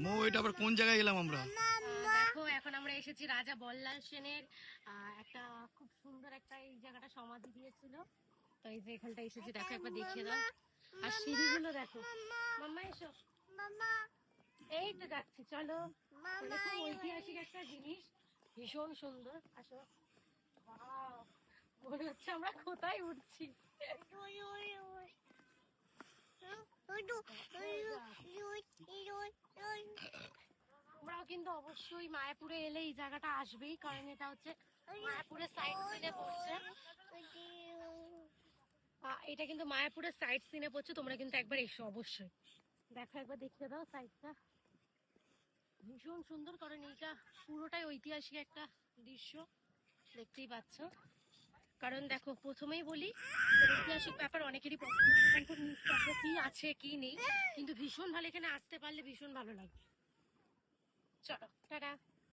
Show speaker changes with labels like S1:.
S1: মো এটা আবার কোন জায়গায় এলাম আমরা?
S2: দেখো এখন আমরা এসেছি রাজা বল্লাল সেনের একটা খুব সুন্দর একটা এই জায়গাটা সমাধি দিয়েছিল। তো এই যে এখানটা এসেছি, দেখো একবার দেখিয়ে দাও। আর সিঁড়িগুলো দেখো। মাম্মা এসো। এই তো যাচ্ছি, চলো। মানে খুব ঐতিহাসিক একটা জিনিস, ভীষণ সুন্দর। আসো। Wow! মনে হচ্ছে আমরা কোথায় উঠছি। তোমরাও কিন্তু অবশ্যই মায়াপুরে এলে এই জায়গাটা আসবেই, কারণ এটা হচ্ছে মায়াপুরের সাইড সিনে পড়ছে। এটা কিন্তু মায়াপুরের সাইড সিনে পড়ছে, তোমরা কিন্তু একবার এসো অবশ্যই। দেখো একবার দেখিয়ে দাও সাইডটা, ভীষণ সুন্দর। কারণ এইটা পুরোটাই ঐতিহাসিক একটা দৃশ্য, দেখতেই পাচ্ছ। কারণ দেখো প্রথমেই বলি, ঐতিহাসিক ব্যাপার অনেকেরই পছন্দ হয়, কারণ খুব নিস্তব্ধ, কি আছে কি নেই, কিন্তু ভীষণ ভালো। এখানে আসতে পারলে ভীষণ ভালো লাগবে। চলো টাটা।